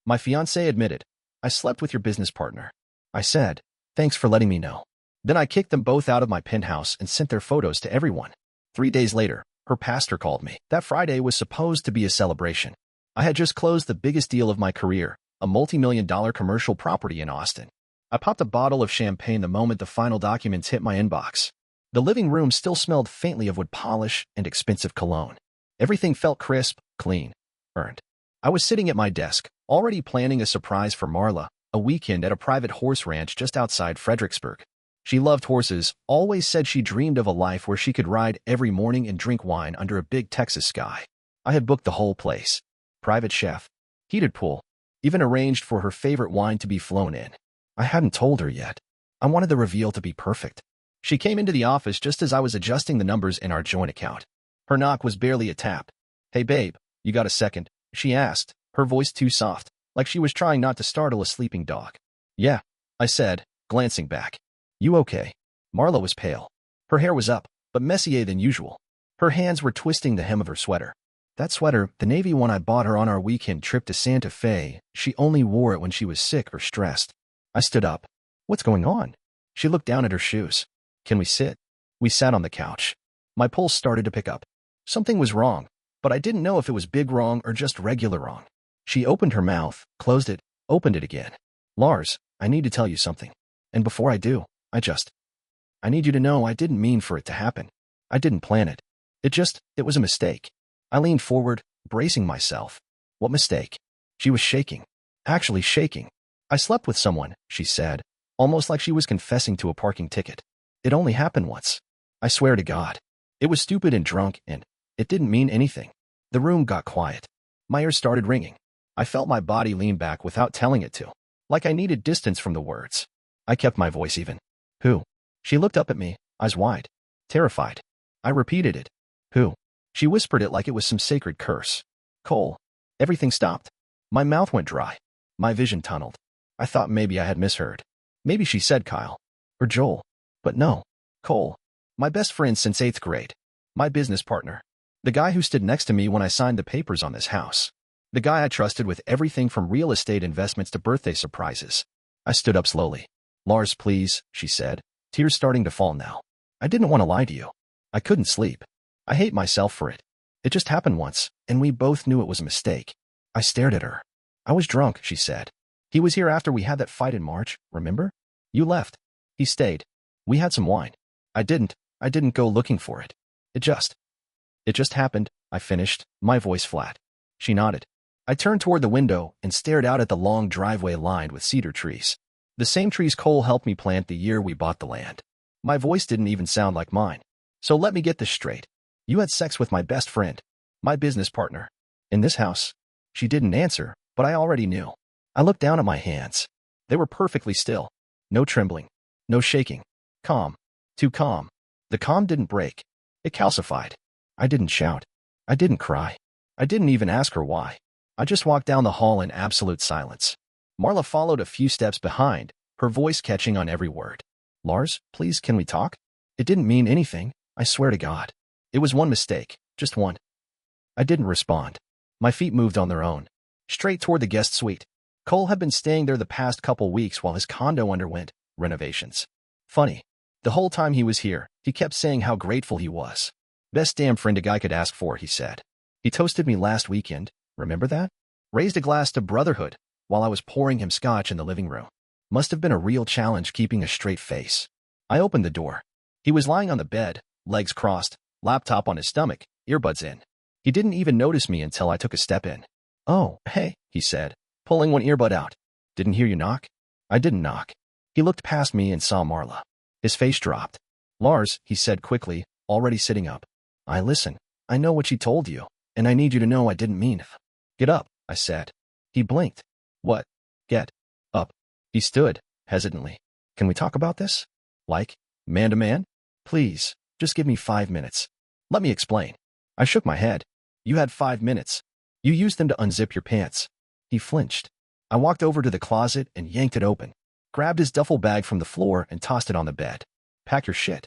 My fiancé admitted. I slept with your business partner. I said, thanks for letting me know. Then I kicked them both out of my penthouse and sent their photos to everyone. 3 days later, her pastor called me. That Friday was supposed to be a celebration. I had just closed the biggest deal of my career, a multi-million-dollar commercial property in Austin. I popped a bottle of champagne the moment the final documents hit my inbox. The living room still smelled faintly of wood polish and expensive cologne. Everything felt crisp, clean, earned. I was sitting at my desk, already planning a surprise for Marla, a weekend at a private horse ranch just outside Fredericksburg. She loved horses, always said she dreamed of a life where she could ride every morning and drink wine under a big Texas sky. I had booked the whole place. Private chef, heated pool, even arranged for her favorite wine to be flown in. I hadn't told her yet. I wanted the reveal to be perfect. She came into the office just as I was adjusting the numbers in our joint account. Her knock was barely a tap. Hey babe, you got a second? She asked, her voice too soft, like she was trying not to startle a sleeping dog. Yeah, I said, glancing back. You okay? Marla was pale. Her hair was up, but messier than usual. Her hands were twisting the hem of her sweater. That sweater, the navy one I bought her on our weekend trip to Santa Fe, she only wore it when she was sick or stressed. I stood up. What's going on? She looked down at her shoes. Can we sit? We sat on the couch. My pulse started to pick up. Something was wrong, but I didn't know if it was big wrong or just regular wrong. She opened her mouth, closed it, opened it again. Lars, I need to tell you something. And before I do, I need you to know I didn't mean for it to happen. I didn't plan it. It was a mistake. I leaned forward, bracing myself. What mistake? She was shaking. Actually shaking. I slept with someone, she said, almost like she was confessing to a parking ticket. It only happened once. I swear to God. It was stupid and drunk, and it didn't mean anything. The room got quiet. My ears started ringing. I felt my body lean back without telling it to, like I needed distance from the words. I kept my voice even. Who? She looked up at me, eyes wide, terrified. I repeated it. Who? She whispered it like it was some sacred curse. Cole. Everything stopped. My mouth went dry. My vision tunneled. I thought maybe I had misheard. Maybe she said Kyle. Or Joel. But no. Cole. My best friend since 8th grade. My business partner. The guy who stood next to me when I signed the papers on this house. The guy I trusted with everything from real estate investments to birthday surprises. I stood up slowly. Lars, please, she said, tears starting to fall now. I didn't want to lie to you. I couldn't sleep. I hate myself for it. It just happened once, and we both knew it was a mistake. I stared at her. I was drunk, she said. He was here after we had that fight in March, remember? You left. He stayed. We had some wine. I didn't go looking for it. It just happened, I finished, my voice flat. She nodded. I turned toward the window and stared out at the long driveway lined with cedar trees. The same trees Cole helped me plant the year we bought the land. My voice didn't even sound like mine. So let me get this straight. You had sex with my best friend, my business partner, in this house. She didn't answer, but I already knew. I looked down at my hands. They were perfectly still. No trembling. No shaking. Calm. Too calm. The calm didn't break. It calcified. I didn't shout. I didn't cry. I didn't even ask her why. I just walked down the hall in absolute silence. Marla followed a few steps behind, her voice catching on every word. Lars, please, can we talk? It didn't mean anything, I swear to God. It was one mistake, just one. I didn't respond. My feet moved on their own, straight toward the guest suite. Cole had been staying there the past couple weeks while his condo underwent renovations. Funny. The whole time he was here, he kept saying how grateful he was. Best damn friend a guy could ask for, he said. He toasted me last weekend, remember that? Raised a glass to brotherhood while I was pouring him scotch in the living room. Must have been a real challenge keeping a straight face. I opened the door. He was lying on the bed, legs crossed, laptop on his stomach, earbuds in. He didn't even notice me until I took a step in. Oh, hey, he said, pulling one earbud out. Didn't hear you knock? I didn't knock. He looked past me and saw Marla. His face dropped. Lars, he said quickly, already sitting up. Listen, I know what she told you, and I need you to know I didn't mean it. Get up, I said. He blinked. What? Get up. He stood, hesitantly. Can we talk about this? Like, man to man? Please, just give me 5 minutes. Let me explain. I shook my head. You had 5 minutes. You used them to unzip your pants. He flinched. I walked over to the closet and yanked it open, grabbed his duffel bag from the floor and tossed it on the bed. Pack your shit.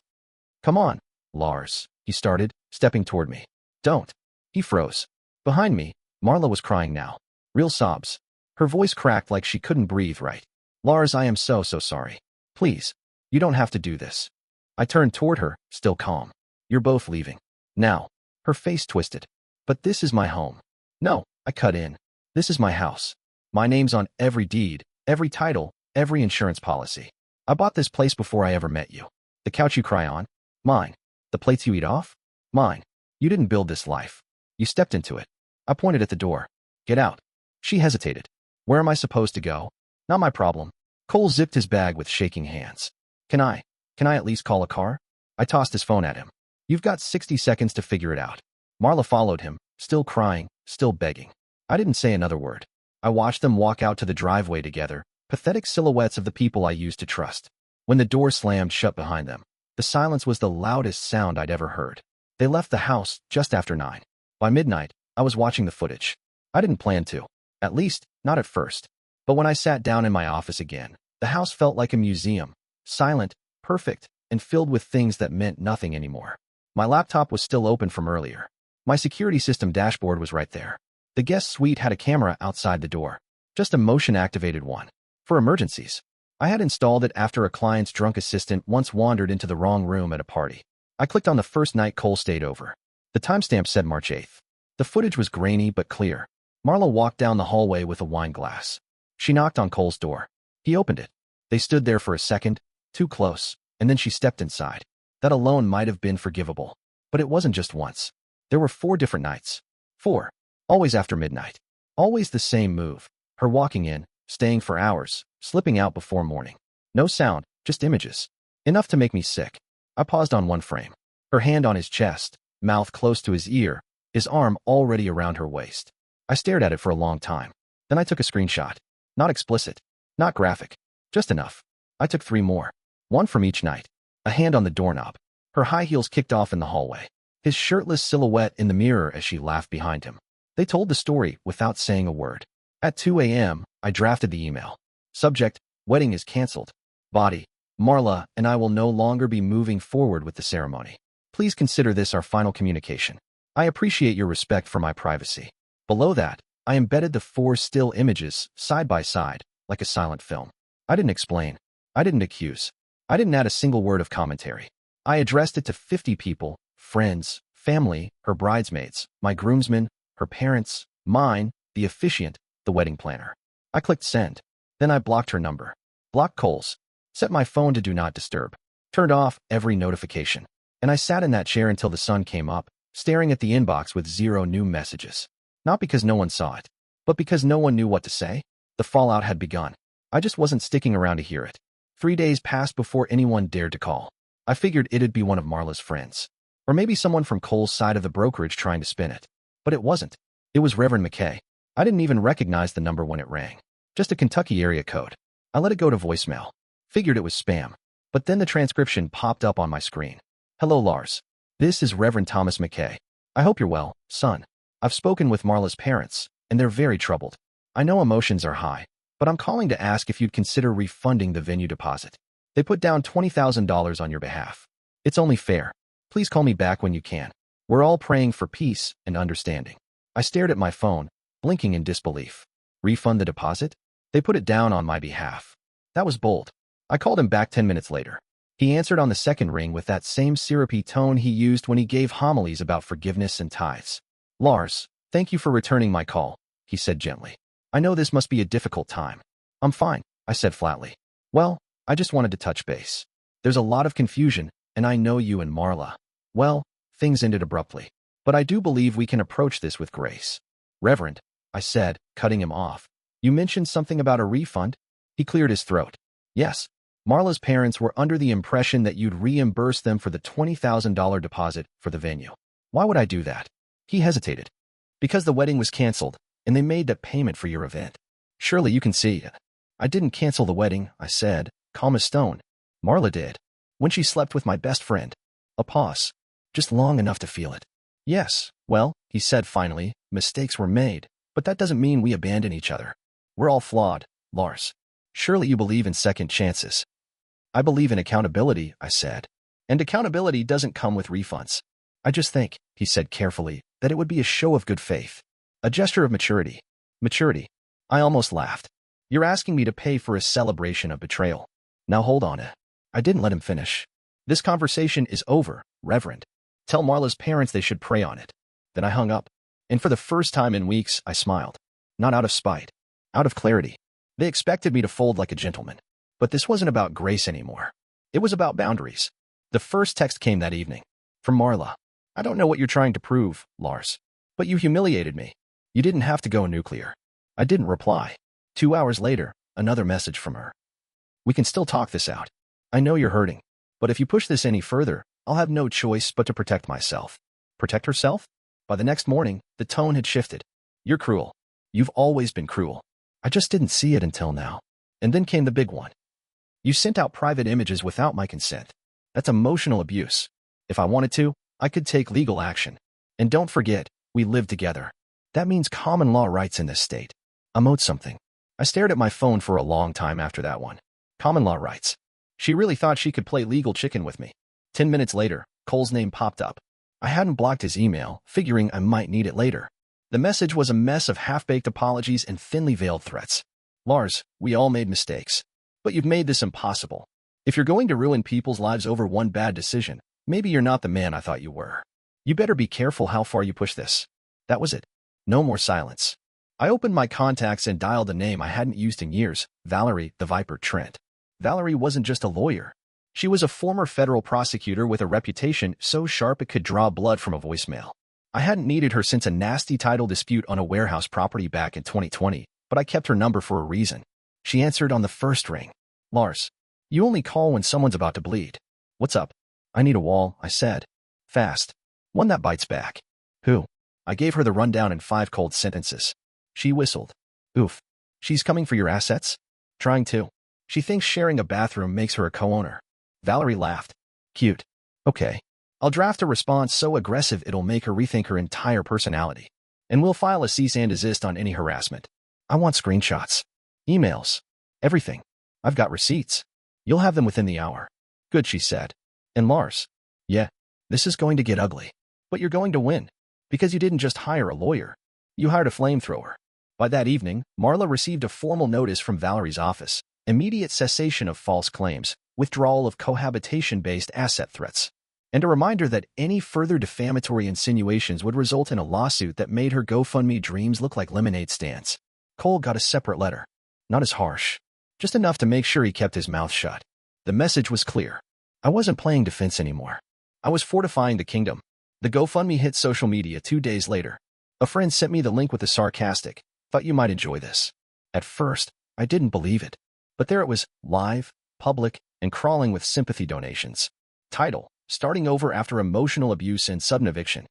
Come on, Lars, he started, stepping toward me. Don't. He froze. Behind me, Marla was crying now. Real sobs. Her voice cracked like she couldn't breathe right. Lars, I am so sorry. Please. You don't have to do this. I turned toward her, still calm. You're both leaving. Now. Her face twisted. But this is my home. No, I cut in. This is my house. My name's on every deed, every title, every insurance policy. I bought this place before I ever met you. The couch you cry on? Mine. The plates you eat off? Mine. You didn't build this life. You stepped into it. I pointed at the door. Get out. She hesitated. Where am I supposed to go? Not my problem. Cole zipped his bag with shaking hands. Can I at least call a car? I tossed his phone at him. You've got 60 seconds to figure it out. Marla followed him, still crying, still begging. I didn't say another word. I watched them walk out to the driveway together, pathetic silhouettes of the people I used to trust. When the door slammed shut behind them, the silence was the loudest sound I'd ever heard. They left the house just after 9. By midnight, I was watching the footage. I didn't plan to. At least, not at first. But when I sat down in my office again, the house felt like a museum. Silent, perfect, and filled with things that meant nothing anymore. My laptop was still open from earlier. My security system dashboard was right there. The guest suite had a camera outside the door. Just a motion-activated one. For emergencies. I had installed it after a client's drunk assistant once wandered into the wrong room at a party. I clicked on the first night Cole stayed over. The timestamp said March 8th. The footage was grainy but clear. Marla walked down the hallway with a wine glass. She knocked on Cole's door. He opened it. They stood there for a second, too close, and then she stepped inside. That alone might have been forgivable. But it wasn't just once. There were 4 different nights. 4. Always after midnight. Always the same move. Her walking in, staying for hours, slipping out before morning. No sound, just images. Enough to make me sick. I paused on one frame. Her hand on his chest, mouth close to his ear, his arm already around her waist. I stared at it for a long time. Then I took a screenshot. Not explicit. Not graphic. Just enough. I took 3 more. 1 from each night. A hand on the doorknob. Her high heels kicked off in the hallway. His shirtless silhouette in the mirror as she laughed behind him. They told the story without saying a word. At 2 a.m., I drafted the email. Subject, wedding is canceled. Body, Marla and I will no longer be moving forward with the ceremony. Please consider this our final communication. I appreciate your respect for my privacy. Below that, I embedded the 4 still images, side by side, like a silent film. I didn't explain. I didn't accuse. I didn't add a single word of commentary. I addressed it to 50 people, friends, family, her bridesmaids, my groomsmen, her parents, mine, the officiant, the wedding planner. I clicked send. Then I blocked her number. Blocked Cole's. Set my phone to do not disturb. Turned off every notification. And I sat in that chair until the sun came up, staring at the inbox with 0 new messages. Not because no one saw it, but because no one knew what to say. The fallout had begun. I just wasn't sticking around to hear it. 3 days passed before anyone dared to call. I figured it'd be one of Marla's friends. Or maybe someone from Cole's side of the brokerage trying to spin it. But it wasn't. It was Reverend McKay. I didn't even recognize the number when it rang. Just a Kentucky area code. I let it go to voicemail. Figured it was spam. But then the transcription popped up on my screen. Hello, Lars. This is Reverend Thomas McKay. I hope you're well, son. I've spoken with Marla's parents, and they're very troubled. I know emotions are high, but I'm calling to ask if you'd consider refunding the venue deposit. They put down $20,000 on your behalf. It's only fair. Please call me back when you can. We're all praying for peace and understanding. I stared at my phone, blinking in disbelief. Refund the deposit? They put it down on my behalf. That was bold. I called him back 10 minutes later. He answered on the second ring with that same syrupy tone he used when he gave homilies about forgiveness and tithes. Lars, thank you for returning my call, he said gently. I know this must be a difficult time. I'm fine, I said flatly. Well, I just wanted to touch base. There's a lot of confusion, and I know you and Marla. Well, things ended abruptly. But I do believe we can approach this with grace. Reverend, I said, cutting him off. You mentioned something about a refund? He cleared his throat. Yes. Marla's parents were under the impression that you'd reimburse them for the $20,000 deposit for the venue. Why would I do that? He hesitated. Because the wedding was canceled, and they made that payment for your event. Surely you can see it. I didn't cancel the wedding, I said, calm as stone. Marla did. When she slept with my best friend. A pause. Just long enough to feel it. Yes, well, he said finally, mistakes were made, but that doesn't mean we abandon each other. We're all flawed, Lars. Surely you believe in second chances. I believe in accountability, I said. And accountability doesn't come with refunds. I just think, he said carefully, that it would be a show of good faith. A gesture of maturity. Maturity. I almost laughed. You're asking me to pay for a celebration of betrayal. Now hold on. I didn't let him finish. This conversation is over, Reverend. Tell Marla's parents they should pray on it. Then I hung up. And for the first time in weeks, I smiled. Not out of spite. Out of clarity. They expected me to fold like a gentleman. But this wasn't about grace anymore. It was about boundaries. The first text came that evening. From Marla. I don't know what you're trying to prove, Lars. But you humiliated me. You didn't have to go nuclear. I didn't reply. 2 hours later, another message from her. We can still talk this out. I know you're hurting. But if you push this any further, I'll have no choice but to protect myself. Protect herself? By the next morning, the tone had shifted. You're cruel. You've always been cruel. I just didn't see it until now. And then came the big one. You sent out private images without my consent. That's emotional abuse. If I wanted to, I could take legal action. And don't forget, we live together. That means common law rights in this state. I'm owed something. I stared at my phone for a long time after that one. Common law rights. She really thought she could play legal chicken with me. 10 minutes later, Cole's name popped up. I hadn't blocked his email, figuring I might need it later. The message was a mess of half-baked apologies and thinly veiled threats. Lars, we all made mistakes. But you've made this impossible. If you're going to ruin people's lives over one bad decision, maybe you're not the man I thought you were. You better be careful how far you push this. That was it. No more silence. I opened my contacts and dialed a name I hadn't used in years, Valerie the Viper Trent. Valerie wasn't just a lawyer. She was a former federal prosecutor with a reputation so sharp it could draw blood from a voicemail. I hadn't needed her since a nasty title dispute on a warehouse property back in 2020, but I kept her number for a reason. She answered on the first ring. Lars, you only call when someone's about to bleed. What's up? I need a wall, I said. Fast. One that bites back. Who? I gave her the rundown in 5 cold sentences. She whistled. Oof. She's coming for your assets? Trying to. She thinks sharing a bathroom makes her a co-owner. Valerie laughed. Cute. Okay. I'll draft a response so aggressive it'll make her rethink her entire personality. And we'll file a cease and desist on any harassment. I want screenshots. Emails. Everything. I've got receipts. You'll have them within the hour. Good, she said. And Lars. Yeah. This is going to get ugly. But you're going to win. Because you didn't just hire a lawyer. You hired a flamethrower. By that evening, Marla received a formal notice from Valerie's office. Immediate cessation of false claims, withdrawal of cohabitation-based asset threats, and a reminder that any further defamatory insinuations would result in a lawsuit that made her GoFundMe dreams look like lemonade stands. Cole got a separate letter. Not as harsh. Just enough to make sure he kept his mouth shut. The message was clear. I wasn't playing defense anymore. I was fortifying the kingdom. The GoFundMe hit social media 2 days later. A friend sent me the link with a sarcastic, "Thought you might enjoy this." At first, I didn't believe it. But there it was, live, public, and crawling with sympathy donations. Title, Starting Over After Emotional Abuse and Sudden Eviction.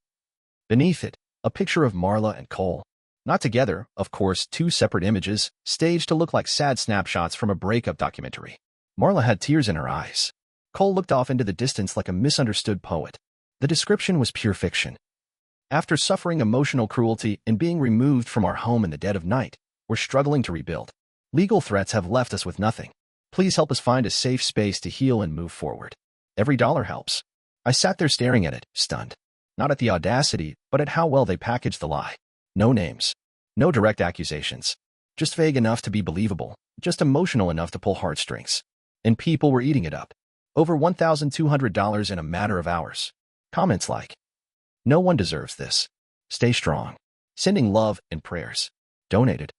Beneath it, a picture of Marla and Cole. Not together, of course, 2 separate images, staged to look like sad snapshots from a breakup documentary. Marla had tears in her eyes. Cole looked off into the distance like a misunderstood poet. The description was pure fiction. After suffering emotional cruelty and being removed from our home in the dead of night, we're struggling to rebuild. Legal threats have left us with nothing. Please help us find a safe space to heal and move forward. Every dollar helps. I sat there staring at it, stunned. Not at the audacity, but at how well they packaged the lie. No names. No direct accusations. Just vague enough to be believable. Just emotional enough to pull heartstrings. And people were eating it up. Over $1,200 in a matter of hours. Comments like, "No one deserves this. Stay strong. Sending love and prayers. Donated.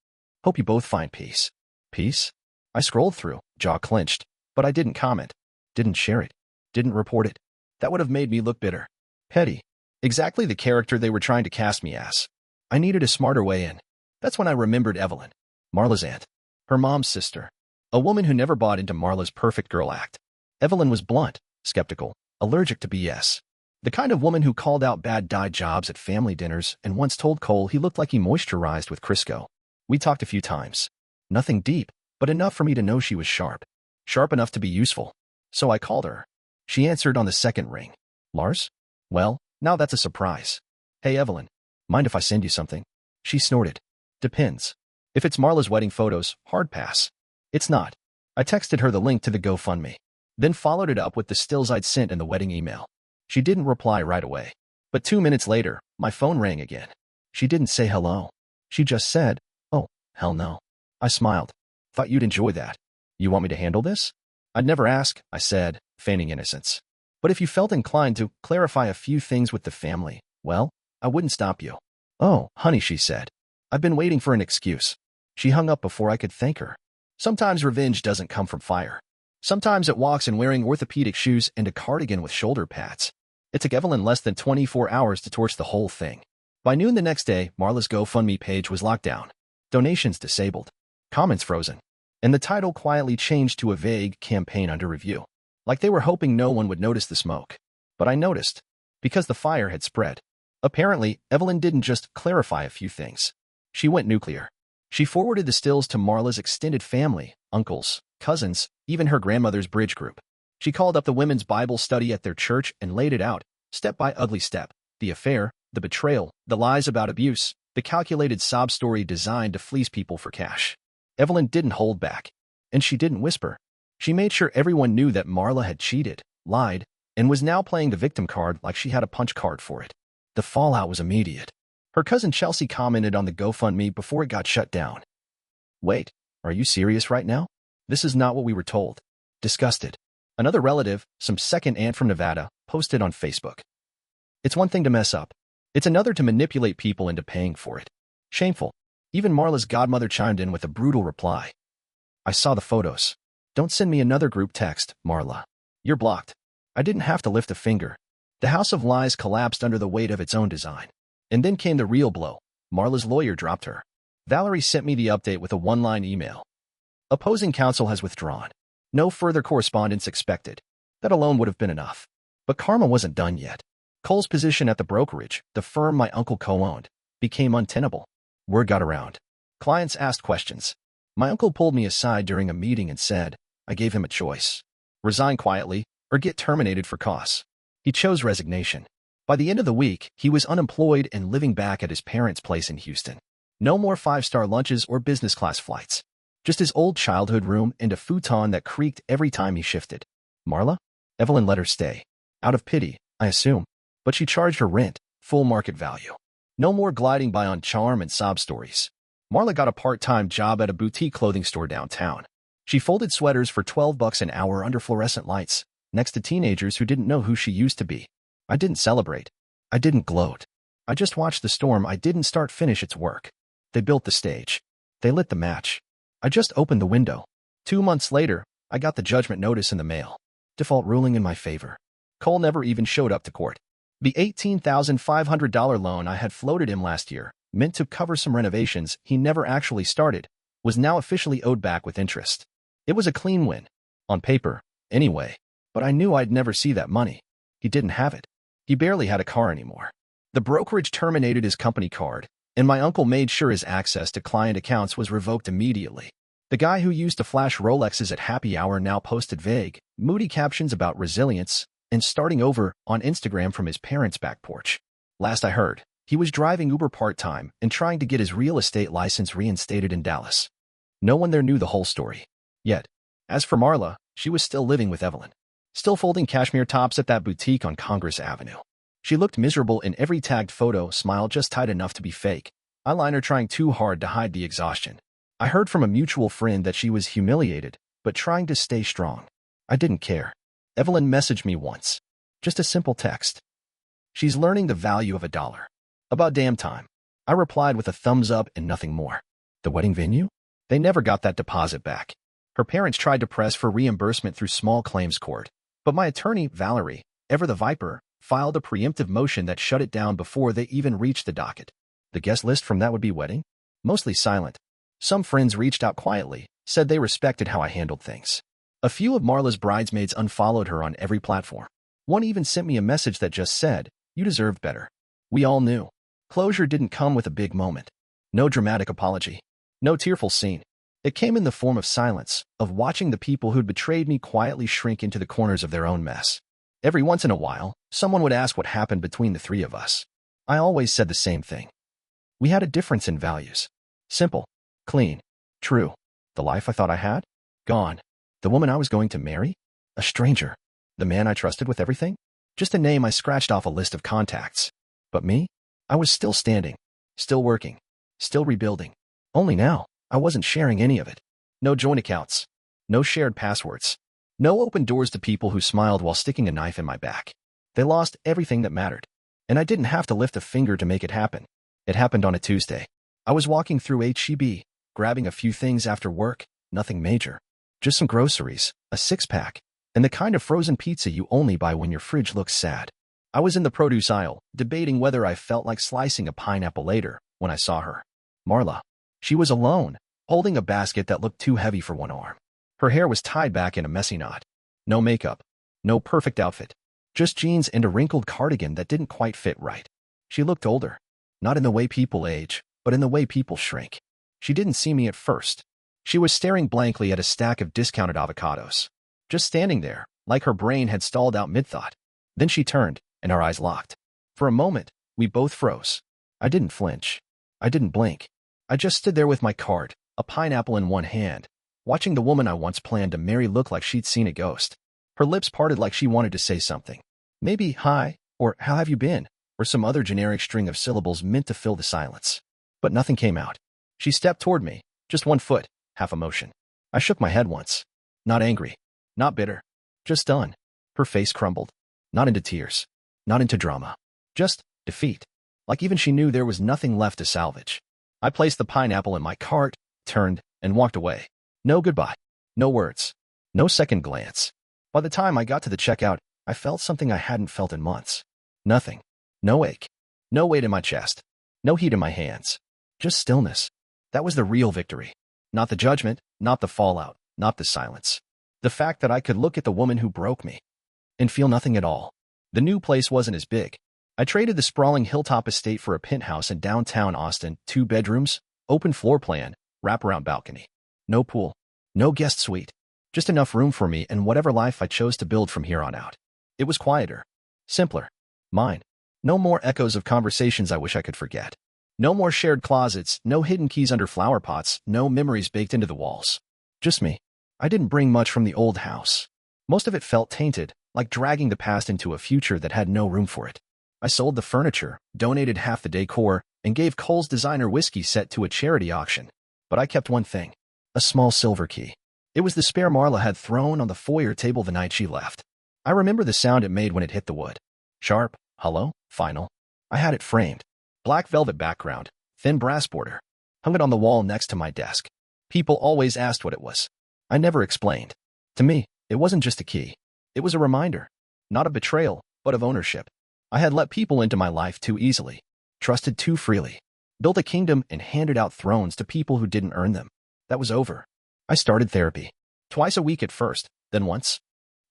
Hope you both find peace." Peace? I scrolled through, jaw clenched, but I didn't comment. Didn't share it. Didn't report it. That would have made me look bitter. Petty. Exactly the character they were trying to cast me as. I needed a smarter way in. That's when I remembered Evelyn. Marla's aunt. Her mom's sister. A woman who never bought into Marla's perfect girl act. Evelyn was blunt, skeptical, allergic to BS. The kind of woman who called out bad dyed jobs at family dinners and once told Cole he looked like he moisturized with Crisco. We talked a few times. Nothing deep, but enough for me to know she was sharp. Sharp enough to be useful. So I called her. She answered on the second ring. Lars? Well, now that's a surprise. Hey Evelyn, mind if I send you something? She snorted. Depends. If it's Marla's wedding photos, hard pass. It's not. I texted her the link to the GoFundMe. Then followed it up with the stills I'd sent in the wedding email. She didn't reply right away. But 2 minutes later, my phone rang again. She didn't say hello. She just said, "Oh, hell no." I smiled. Thought you'd enjoy that. You want me to handle this? I'd never ask, I said, feigning innocence. But if you felt inclined to clarify a few things with the family, well, I wouldn't stop you. Oh, honey, she said. I've been waiting for an excuse. She hung up before I could thank her. Sometimes revenge doesn't come from fire. Sometimes it walks in wearing orthopedic shoes and a cardigan with shoulder pads. It took Evelyn less than 24 hours to torch the whole thing. By noon the next day, Marla's GoFundMe page was locked down. Donations disabled. Comments frozen. And the title quietly changed to a vague campaign under review. Like they were hoping no one would notice the smoke. But I noticed. Because the fire had spread. Apparently, Evelyn didn't just clarify a few things. She went nuclear. She forwarded the stills to Marla's extended family, uncles, cousins, even her grandmother's bridge group. She called up the women's Bible study at their church and laid it out, step by ugly step. The affair, the betrayal, the lies about abuse, the calculated sob story designed to fleece people for cash. Evelyn didn't hold back. And she didn't whisper. She made sure everyone knew that Marla had cheated, lied, and was now playing the victim card like she had a punch card for it. The fallout was immediate. Her cousin Chelsea commented on the GoFundMe before it got shut down. Wait, are you serious right now? This is not what we were told. Disgusted. Another relative, some second aunt from Nevada, posted on Facebook. It's one thing to mess up. It's another to manipulate people into paying for it. Shameful. Even Marla's godmother chimed in with a brutal reply. I saw the photos. Don't send me another group text, Marla. You're blocked. I didn't have to lift a finger. The house of lies collapsed under the weight of its own design. And then came the real blow. Marla's lawyer dropped her. Valerie sent me the update with a one-line email. Opposing counsel has withdrawn. No further correspondence expected. That alone would have been enough. But karma wasn't done yet. Cole's position at the brokerage, the firm my uncle co-owned, became untenable. Word got around. Clients asked questions. My uncle pulled me aside during a meeting and said, I gave him a choice. Resign quietly or get terminated for costs. He chose resignation. By the end of the week, he was unemployed and living back at his parents' place in Houston. No more five-star lunches or business class flights. Just his old childhood room and a futon that creaked every time he shifted. Marla? Evelyn let her stay. Out of pity, I assume. But she charged her rent, full market value. No more gliding by on charm and sob stories. Marla got a part-time job at a boutique clothing store downtown. She folded sweaters for $12 an hour under fluorescent lights, next to teenagers who didn't know who she used to be. I didn't celebrate. I didn't gloat. I just watched the storm. I didn't finish its work. They built the stage. They lit the match. I just opened the window. 2 months later, I got the judgment notice in the mail. Default ruling in my favor. Cole never even showed up to court. The $18,500 loan I had floated him last year, meant to cover some renovations he never actually started, was now officially owed back with interest. It was a clean win. On paper, anyway. But I knew I'd never see that money. He didn't have it. He barely had a car anymore. The brokerage terminated his company card, and my uncle made sure his access to client accounts was revoked immediately. The guy who used to flash Rolexes at happy hour now posted vague, moody captions about resilience and starting over on Instagram from his parents' back porch. Last I heard, he was driving Uber part-time and trying to get his real estate license reinstated in Dallas. No one there knew the whole story. Yet, as for Marla, she was still living with Evelyn. Still folding cashmere tops at that boutique on Congress Avenue. She looked miserable in every tagged photo, smile just tight enough to be fake, eyeliner trying too hard to hide the exhaustion. I heard from a mutual friend that she was humiliated, but trying to stay strong. I didn't care. Evelyn messaged me once. Just a simple text. She's learning the value of $1. About damn time. I replied with a thumbs up and nothing more. The wedding venue? They never got that deposit back. Her parents tried to press for reimbursement through small claims court. But my attorney, Valerie, ever the Viper, filed a preemptive motion that shut it down before they even reached the docket. The guest list from that would-be wedding? Mostly silent. Some friends reached out quietly, said they respected how I handled things. A few of Marla's bridesmaids unfollowed her on every platform. One even sent me a message that just said, "You deserved better." We all knew. Closure didn't come with a big moment. No dramatic apology. No tearful scene. It came in the form of silence, of watching the people who'd betrayed me quietly shrink into the corners of their own mess. Every once in a while, someone would ask what happened between the three of us. I always said the same thing. We had a difference in values. Simple. Clean. True. The life I thought I had? Gone. The woman I was going to marry? A stranger. The man I trusted with everything? Just a name I scratched off a list of contacts. But me? I was still standing. Still working. Still rebuilding. Only now, I wasn't sharing any of it. No joint accounts. No shared passwords. No open doors to people who smiled while sticking a knife in my back. They lost everything that mattered. And I didn't have to lift a finger to make it happen. It happened on a Tuesday. I was walking through H-E-B, grabbing a few things after work, nothing major. Just some groceries, a six-pack, and the kind of frozen pizza you only buy when your fridge looks sad. I was in the produce aisle, debating whether I felt like slicing a pineapple later, when I saw her. Marla. She was alone, holding a basket that looked too heavy for one arm. Her hair was tied back in a messy knot. No makeup. No perfect outfit. Just jeans and a wrinkled cardigan that didn't quite fit right. She looked older. Not in the way people age, but in the way people shrink. She didn't see me at first. She was staring blankly at a stack of discounted avocados. Just standing there, like her brain had stalled out mid-thought. Then she turned, and our eyes locked. For a moment, we both froze. I didn't flinch. I didn't blink. I just stood there with my card, a pineapple in one hand, watching the woman I once planned to marry look like she'd seen a ghost. Her lips parted like she wanted to say something. Maybe hi, or how have you been, or some other generic string of syllables meant to fill the silence. But nothing came out. She stepped toward me, just one foot, half emotion. I shook my head once. Not angry. Not bitter. Just done. Her face crumbled. Not into tears. Not into drama. Just defeat. Like even she knew there was nothing left to salvage. I placed the pineapple in my cart, turned, and walked away. No goodbye. No words. No second glance. By the time I got to the checkout, I felt something I hadn't felt in months. Nothing. No ache. No weight in my chest. No heat in my hands. Just stillness. That was the real victory. Not the judgment, not the fallout, not the silence. The fact that I could look at the woman who broke me and feel nothing at all. The new place wasn't as big. I traded the sprawling hilltop estate for a penthouse in downtown Austin, 2 bedrooms, open floor plan, wraparound balcony. No pool. No guest suite. Just enough room for me and whatever life I chose to build from here on out. It was quieter. Simpler. Mine. No more echoes of conversations I wish I could forget. No more shared closets, no hidden keys under flower pots, no memories baked into the walls. Just me. I didn't bring much from the old house. Most of it felt tainted, like dragging the past into a future that had no room for it. I sold the furniture, donated half the decor, and gave Cole's designer whiskey set to a charity auction. But I kept one thing. A small silver key. It was the spare Marla had thrown on the foyer table the night she left. I remember the sound it made when it hit the wood. Sharp, hollow, final. I had it framed. Black velvet background, thin brass border. Hung it on the wall next to my desk. People always asked what it was. I never explained. To me, it wasn't just a key. It was a reminder. Not of betrayal, but of ownership. I had let people into my life too easily. Trusted too freely. Built a kingdom and handed out thrones to people who didn't earn them. That was over. I started therapy. Twice a week at first, then once.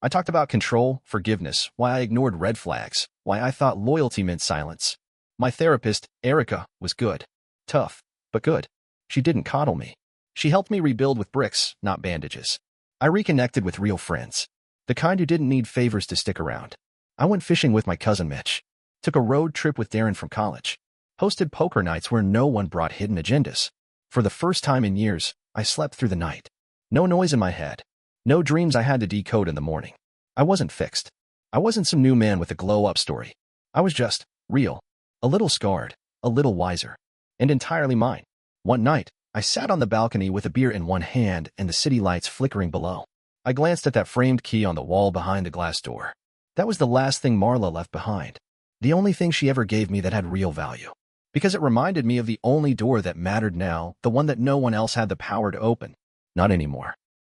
I talked about control, forgiveness, why I ignored red flags, why I thought loyalty meant silence. My therapist, Erica, was good. Tough, but good. She didn't coddle me. She helped me rebuild with bricks, not bandages. I reconnected with real friends. The kind who didn't need favors to stick around. I went fishing with my cousin Mitch. Took a road trip with Darren from college. Hosted poker nights where no one brought hidden agendas. For the first time in years, I slept through the night. No noise in my head. No dreams I had to decode in the morning. I wasn't fixed. I wasn't some new man with a glow-up story. I was just real. A little scarred, a little wiser, and entirely mine. One night, I sat on the balcony with a beer in one hand and the city lights flickering below. I glanced at that framed key on the wall behind the glass door. That was the last thing Marla left behind. The only thing she ever gave me that had real value. Because it reminded me of the only door that mattered now, the one that no one else had the power to open. Not anymore.